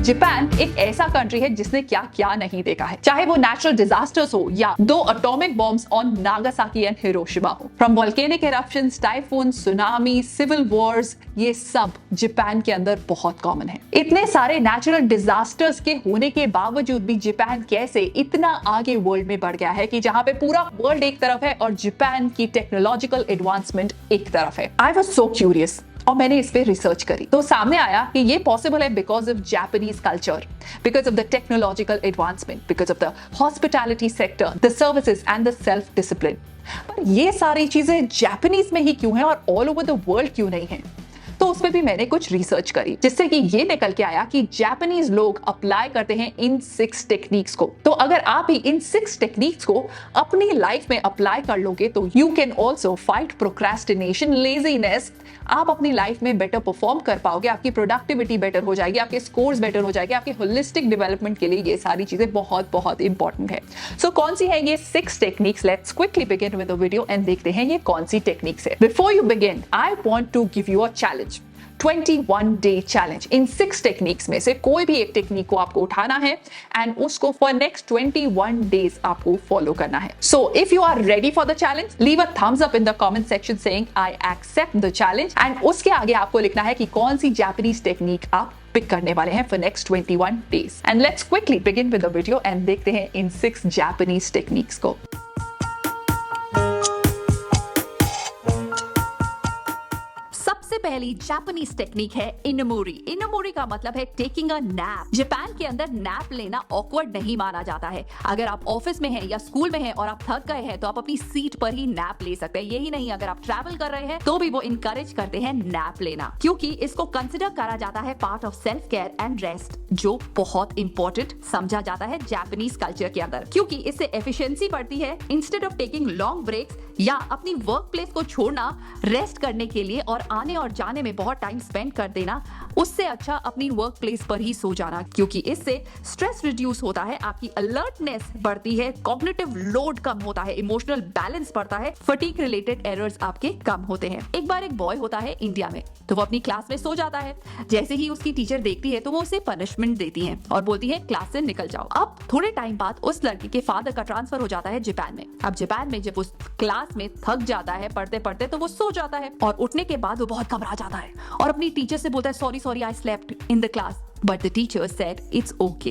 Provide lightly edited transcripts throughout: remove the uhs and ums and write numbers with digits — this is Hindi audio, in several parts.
जापान एक ऐसा कंट्री है जिसने क्या क्या नहीं देखा है, चाहे वो नेचुरल डिजास्टर्स हो या 2 atomic bombs on Nagasaki and Hiroshima हो। From volcanic eruptions, typhoon, tsunami, civil wars, ये सब जापान के अंदर बहुत कॉमन है। इतने सारे नेचुरल डिजास्टर्स के होने के बावजूद भी जापान कैसे इतना आगे वर्ल्ड में बढ़ गया है कि जहां पे पूरा वर्ल्ड एक तरफ है और जापान की टेक्नोलॉजिकल एडवांसमेंट एक तरफ है। आई वाज सो क्यूरियस और मैंने इस पे रिसर्च करी तो सामने आया कि ये पॉसिबल है because of Japanese culture, because of the technological advancement, because of the hospitality sector, the services and the self discipline. पर ये सारी चीजें जापानीज में ही क्यों है और ऑल ओवर द वर्ल्ड क्यों नहीं है? तो उसमें भी मैंने कुछ रिसर्च करी जिससे कि ये निकल के आया कि जापानीज लोग अप्लाई करते हैं इन 6 टेक्निक्स को। तो अगर आप ही इन 6 टेक्निक्स को अपनी लाइफ में अप्लाई कर लोगे तो you can also fight procrastination, laziness. आप अपनी लाइफ में बेटर परफॉर्म कर पाओगे, आपकी प्रोडक्टिविटी बेटर हो जाएगी, आपके स्कोर्स बेटर हो जाएंगे, आपके होलिस्टिक डेवलपमेंट के लिए ये सारी चीजें बहुत बहुत इंपॉर्टेंट है। सो कौन सी है ये 6 techniques? Let's quickly begin with the video and देखते हैं ये कौन सी टेक्निक्स है। Before you begin, I want to give you a challenge, 21 day challenge. इन 6 टेक्निक्स में से कोई भी एक टेक्निक को आपको उठाना है एंड उसको फॉर नेक्स्ट 21 डेज आपको फॉलो करना है। So if you are ready for the challenge, leave a thumbs up in the comment section saying I accept the challenge and उसके आगे आपको लिखना है कि कौन सी जापानीज टेक्निक आप पिक करने वाले हैं for next 21 days. And let's quickly begin with the video and देखते हैं इन 6 जापानीज टेक्निक्स को। पहली जापानीज टेक्निक है इनमोरी। इनमोरी का मतलब है टेकिंग अ नैप। जापान के अंदर नैप लेना ऑकवर्ड नहीं माना जाता है। अगर आप ऑफिस में हैं या स्कूल में हैं और आप थक गए हैं तो आप अपनी सीट पर ही नैप ले सकते हैं। यही नहीं, अगर आप ट्रैवल कर रहे हैं तो भी वो इनकरेज करते हैं नैप लेना, क्योंकि इसको कंसिडर करा जाता है part of self care and rest, जो बहुत इंपॉर्टेंट समझा जाता है जापानीज कल्चर के अंदर, क्योंकि इससे एफिशिएंसी बढ़ती है। Instead of taking long breaks या अपनी वर्क प्लेस को छोड़ना रेस्ट करने के लिए और आने और जाने में बहुत टाइम स्पेंड कर देना, उससे अच्छा अपनी वर्क प्लेस पर ही सो जाना, क्योंकि इससे स्ट्रेस रिड्यूस होता है, आपकी अलर्टनेस बढ़ती है, कॉग्निटिव लोड कम होता है, इमोशनल बैलेंस बढ़ता है, फटीग रिलेटेड एरर्स आपके कम होते हैं। एक बार एक बॉय होता है इंडिया में, तो वो अपनी क्लास में सो जाता है। जैसे ही उसकी टीचर देखती है तो वो उसे पनिशमेंट देती है और बोलती है क्लास से निकल जाओ। अब थोड़े टाइम बाद उस लड़के के फादर का ट्रांसफर हो जाता है जापान में। अब जापान में जब उस क्लास में थक जाता है पढ़ते पढ़ते तो वो सो जाता है और उठने के बाद वो बहुत घबरा जाता है और अपनी टीचर से बोलता है sorry I slept in the class, but the teacher said it's okay,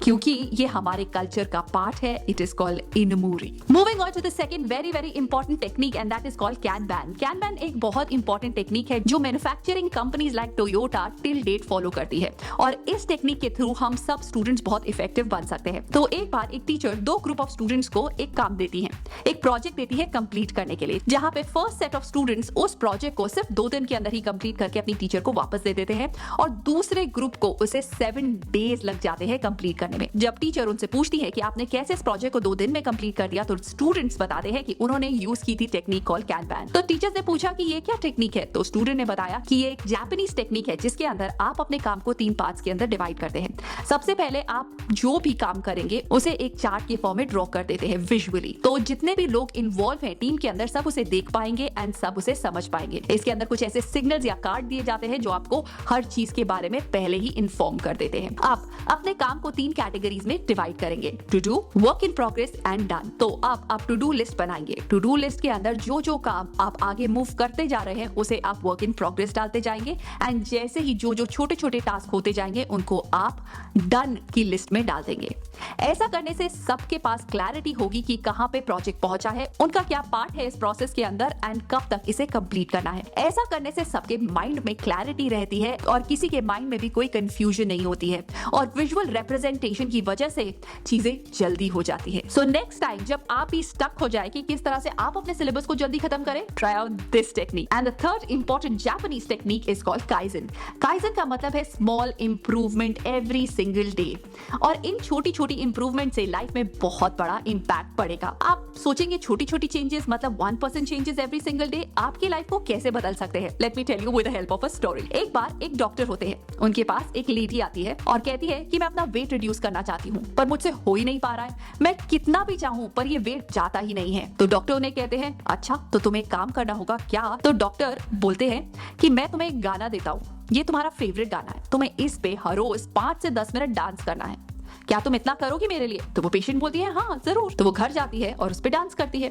क्योंकि ये हमारे कल्चर का पार्ट है। It is called inemuri. Moving on to the second very very important technique and that is called kanban. Kanban एक बहुत इंपॉर्टेंट टेक्निक है जो manufacturing companies like Toyota till date follow करती है और इस टेक्निक के थ्रू हम सब स्टूडेंट्स बहुत इफेक्टिव बन सकते हैं। तो एक बार एक टीचर 2 ग्रुप ऑफ स्टूडेंट्स को एक काम देती है, एक प्रोजेक्ट देती है कंप्लीट करने के लिए, जहां पे फर्स्ट सेट ऑफ स्टूडेंट्स उस प्रोजेक्ट को सिर्फ 2 दिन के अंदर ही कंप्लीट करके अपनी टीचर को वापस दे देते हैं और दूसरे ग्रुप को उसे 7 डेज लग जाते हैं कंप्लीट करने में। जब टीचर उनसे पूछती है कि आपने कैसे इस प्रोजेक्ट को 2 दिन में कंप्लीट कर दिया, तो स्टूडेंट्स बताते हैं कि उन्होंने यूज की थी टेक्निक कॉल्ड कैनबैन। तो टीचर ने पूछा कि ये क्या टेक्निक है, तो स्टूडेंट ने बताया कि ये एक जापानीज टेक्निक है जिसके अंदर आप अपने काम को 3 पार्ट्स के अंदर डिवाइड करते हैं। सबसे पहले आप जो भी काम करेंगे उसे एक चार्ट के फॉर्म में ड्रॉ कर देते हैं विजुअली, तो जितने भी लोग इन्वॉल्व हैं टीम के अंदर सब उसे देख पाएंगे एंड सब उसे समझ पाएंगे। इसके अंदर कुछ ऐसे सिग्नल्स या कार्ड दिए जाते हैं जो आपको हर चीज के बारे में पहले ही इन्फॉर्म कर देते हैं। आप अपने काम को 3 कैटेगरीज में डिवाइड करेंगे, to do, work in progress and done. तो आप टू डू लिस्ट बनाएंगे। टू डू लिस्ट के अंदर जो जो काम आप आगे मूव करते जा रहे हैं उसे आप वर्क इन प्रोग्रेस डालते जाएंगे एंड जैसे ही जो जो छोटे छोटे टास्क होते जाएंगे उनको आप डन की लिस्ट में डाल देंगे। ऐसा करने से सबके पास क्लैरिटी होगी कि कहां पे प्रोजेक्ट पहुंचा है, उनका क्या पार्ट है इस प्रोसेस के अंदर एंड कब तक इसे कंप्लीट करना है। ऐसा करने से सबके माइंड में क्लैरिटी रहती है और किसी के माइंड में भी कोई कंफ्यूजन नहीं होती है और विजुअल रिप्रेजेंटेशन की वजह से चीजें जल्दी हो जाती है। सो नेक्स्ट टाइम जब आप ही स्टक हो जाए कि किस तरह से आप अपने सिलेबस को जल्दी खत्म करें, try out this technique. And the third important Japanese technique is called kaizen. Kaizen का मतलब है small improvement every single day, और इन छोटी छोटी इंप्रूवमेंट से लाइफ में बहुत बड़ा इंपैक्ट पड़ेगा। आप सोचेंगे छोटी छोटी चेंजेस मतलब 1% चेंजेस एवरी सिंगल डे आपकी लाइफ को कैसे बदल सकते हैं। Let me tell you with the help of a story. एक बार एक डॉक्टर होते हैं, उनके पास एक लेडी आती है और कहती है कि मैं अपना वेट रिड्यूस करना चाहती हूँ पर मुझसे हो ही नहीं पा रहा है, मैं कितना भी चाहूँ पर ये वेट जाता ही नहीं है। तो डॉक्टर उन्हें कहते हैं अच्छा तो तुम्हें एक काम करना होगा क्या। तो डॉक्टर बोलते हैं कि मैं तुम्हें एक गाना देता हूँ, ये तुम्हारा फेवरेट गाना है, तुम्हें इस पे हर रोज 5 से 10 मिनट डांस करना है, क्या तुम इतना करोगी मेरे लिए? तो वो पेशेंट बोलती है हाँ जरूर। तो वो घर जाती है और उस पे डांस करती है।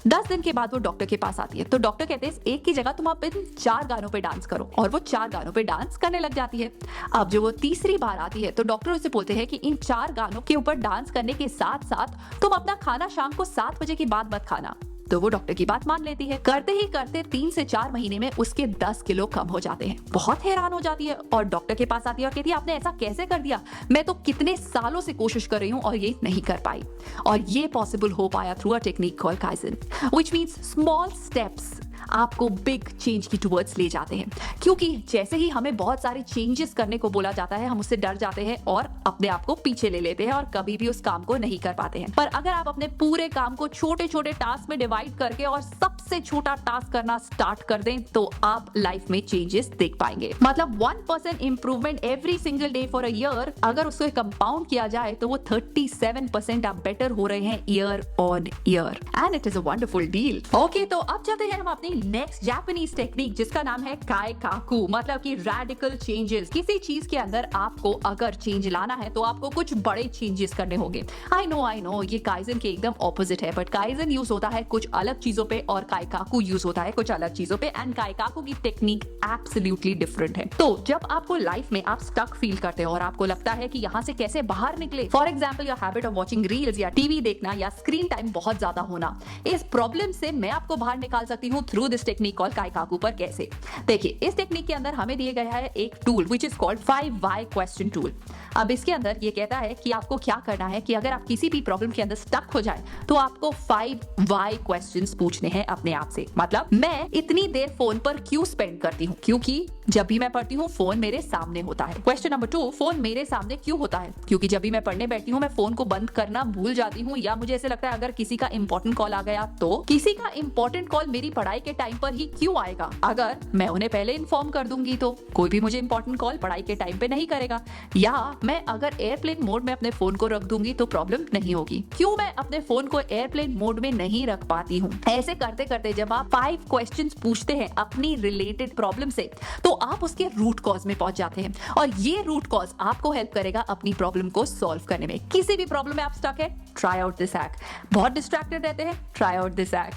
10 दिन के बाद वो डॉक्टर के पास आती है, तो डॉक्टर कहते हैं एक की जगह तुम आप इन 4 गानों पे डांस करो, और वो 4 गानों पे डांस करने लग जाती है। अब जो वो तीसरी बार आती है तो डॉक्टर उसे बोलते हैं कि इन 4 गानों के ऊपर डांस करने के साथ साथ तुम अपना खाना शाम को 7 बजे के बाद मत खाना। तो वो डॉक्टर की बात मान लेती है। करते ही करते 3 से 4 महीने में उसके 10 किलो कम हो जाते हैं। बहुत हैरान हो जाती है और डॉक्टर के पास आती है और कहती है आपने ऐसा कैसे कर दिया, मैं तो कितने सालों से कोशिश कर रही हूँ और ये नहीं कर पाई। और ये पॉसिबल हो पाया through a technique called kaizen, which means small steps आपको बिग चेंज की टुवर्ड्स ले जाते हैं। क्योंकि जैसे ही हमें बहुत सारे चेंजेस करने को बोला जाता है हम उससे डर जाते हैं और अपने आप को पीछे ले लेते हैं और कभी भी उस काम को नहीं कर पाते हैं। पर अगर आप अपने पूरे काम को छोटे छोटे टास्क में डिवाइड करके और सबसे छोटा टास्क करना स्टार्ट कर दें तो आप लाइफ में चेंजेस देख पाएंगे। मतलब 1% improvement every single day for a year, अगर उसको कंपाउंड किया जाए तो वो 37% आप बेटर हो रहे हैं year on year, and it is a wonderful deal. Okay, तो अब चलते हैं हम अपनी नेक्स्ट जापानीज टेक्निक जिसका नाम है काइकाकू, मतलब कि रैडिकल चेंजेस। किसी चीज के अंदर आपको अगर चेंज लाना है तो आपको कुछ बड़े चेंजेस करने होंगे। आई नो ये काइजन के एकदम ऑपोजिट है, बट काइजन यूज होता है कुछ अलग चीजों पे और काइकाकू यूज होता है कुछ अलग चीजों पे, एंड काइकाकू की टेक्निक एब्सोल्युटली डिफरेंट है। तो जब आपको लाइफ में आप स्टक फील करते हो और आपको लगता है कि यहाँ से कैसे बाहर निकले, for example your habit of watching reels या टीवी देखना या स्क्रीन टाइम बहुत ज्यादा होना, इस प्रॉब्लम से मैं आपको बाहर निकाल सकती हूँ थ्रू दिस टेक्निक कॉल्ड काइकाकू। पर कैसे? देखिए, इस टेक्निक के अंदर हमें दिया गया है एक tool which is called 5 why question tool. अब इसके अंदर ये कहता है कि आपको क्या करना है कि अगर आप किसी भी प्रॉब्लम के अंदर स्टक हो जाए तो आपको 5 व्हाई क्वेश्चंस पूछने हैं अपने आप से। मतलब मैं इतनी देर फोन पर क्यों स्पेंड करती हूँ? क्योंकि जब भी मैं पढ़ती हूँ फोन मेरे सामने होता है। क्वेश्चन नंबर 2, फोन मेरे सामने क्यों होता है? क्योंकि जब भी मैं पढ़ने बैठती हूँ मैं फोन को बंद करना भूल जाती हूँ, या मुझे ऐसे लगता है अगर किसी का इंपॉर्टेंट कॉल आ गया तो किसी का इंपॉर्टेंट कॉल मेरी पढ़ाई के टाइम पर ही क्यों आएगा? अगर मैं उन्हें पहले इन्फॉर्म कर दूंगी तो कोई भी मुझे इंपॉर्टेंट कॉल पढ़ाई के टाइम पे नहीं करेगा। या मैं अगर एयरप्लेन मोड में अपने फोन को रख दूंगी तो प्रॉब्लम नहीं होगी। क्यों मैं अपने फोन को एयरप्लेन मोड में नहीं रख पाती हूँ? ऐसे करते करते जब आप 5 क्वेश्चंस पूछते हैं अपनी रिलेटेड प्रॉब्लम से तो आप उसके रूट कॉज में पहुंच जाते हैं, और ये रूट कॉज आपको हेल्प करेगा अपनी प्रॉब्लम को सॉल्व करने में। किसी भी प्रॉब्लम में आप स्टक है, ट्राई आउट दिस हैक। बहुत डिस्ट्रैक्टेड रहते हैं, try out this hack.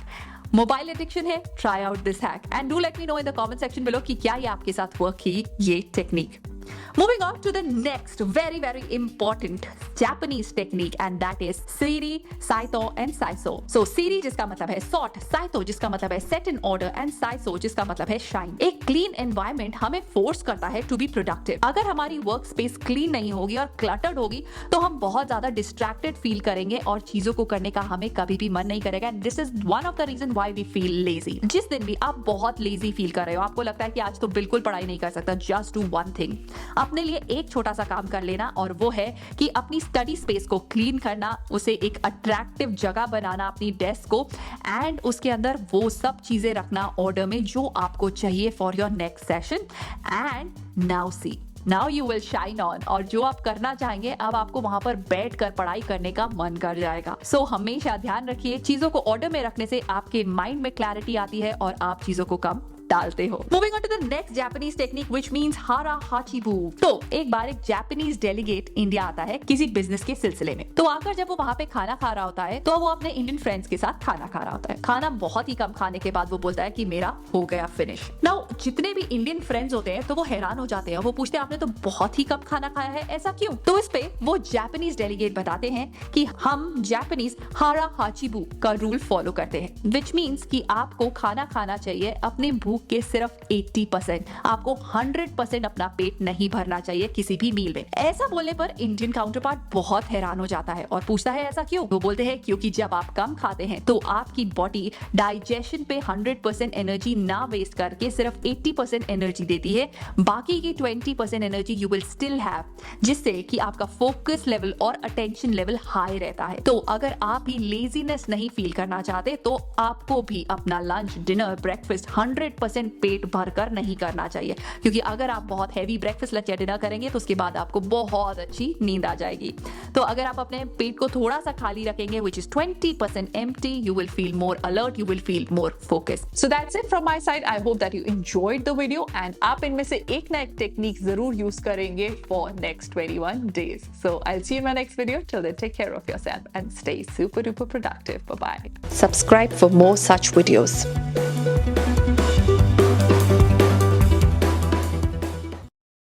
Mobile addiction है, try out this hack, and do let me know in the comment section below कि क्या ये आपके साथ वर्क की ये technique. Moving on to the next very important Japanese technique, and that is Siri, Saito and Saiso. So Siri जिसका मतलब है sort, Saito जिसका मतलब है set in order, and Saiso जिसका मतलब है shine. एक clean environment हमें force करता है to be productive. अगर हमारी work space clean नहीं होगी और cluttered होगी तो हम बहुत ज्यादा distracted feel करेंगे और चीजों को करने का हमें कभी भी मन नहीं करेगा, and this is one of the reason why we feel lazy. जिस दिन भी आप बहुत lazy feel कर रहे हो, आपको लगता है कि आज तो बिल्कुल पढ़ाई नहीं कर सकता, just do one thing. अपने लिए एक छोटा सा काम कर लेना, और वो है कि अपनी स्टडी स्पेस को क्लीन करना, उसे एक अट्रैक्टिव जगह बनाना अपनी डेस्क को, एंड उसके अंदर वो सब चीजें रखना ऑर्डर में जो आपको चाहिए for your next session. And now you will shine on, और जो आप करना चाहेंगे अब आपको वहां पर बैठकर पढ़ाई करने का मन कर जाएगा। सो हमेशा ध्यान रखिए, चीजों को ऑर्डर में रखने से आपके माइंड में क्लैरिटी आती है और आप चीजों को कम डालते हो। Moving on to the next Japanese technique which means hara hachibu. तो एक बार एक जापानीज डेलीगेट इंडिया आता है किसी बिजनेस के सिलसिले में। तो आकर जब वो वहां पे खाना खा रहा होता है तो वो अपने इंडियन फ्रेंड्स के साथ खाना खा रहा होता है। खाना बहुत ही कम खाने के बाद वो बोलता है कि मेरा हो गया फिनिश। नाउ जितने भी इंडियन फ्रेंड्स होते हैं तो वो हैरान हो जाते हैं, वो पूछते हैं आपने तो बहुत ही कम खाना खाया है, ऐसा क्यों? तो इस पे वो जापानीज डेलीगेट बताते हैं कि हम जापानीज हारा हाचिबू का रूल फॉलो करते हैं, व्हिच मींस कि आपको खाना खाना चाहिए अपने भूख के सिर्फ 80%, आपको 100% अपना पेट नहीं भरना चाहिए किसी भी मील में। ऐसा बोलने पर इंडियन काउंटर पार्ट बहुत हैरान हो जाता है और पूछता है ऐसा क्यों? वो बोलते हैं क्योंकि जब आप कम खाते हैं तो आपकी बॉडी डाइजेशन पे 100% एनर्जी ना वेस्ट करके सिर्फ 80% एनर्जी देती है, बाकी की 20% energy you will still have, जिससे कि आपका फोकस लेवल और अटेंशन लेवल हाई रहता है। तो अगर आप भी लेजीनेस नहीं फील करना चाहते तो आपको भी अपना लंच, डिनर, ब्रेकफास्ट 100% 100% पेट भरकर नहीं करना चाहिए, क्योंकि अगर आप बहुत हैवी ब्रेकफास्ट, लंच या डिनर करेंगे तो उसके बाद आपको बहुत अच्छी नींद आ जाएगी। तो अगर आप अपने पेट को थोड़ा सा खाली रखेंगे, which is 20% empty, you will feel more alert, you will feel more focused. So that's it from my side. I hope that you enjoyed the video and आप इनमें से एक ना एक टेक्निक जरूर यूज करेंगे for next 21 days. So I'll see you in my next video. Till then, take care of yourself and stay super duper productive. Bye bye. Subscribe for more such videos.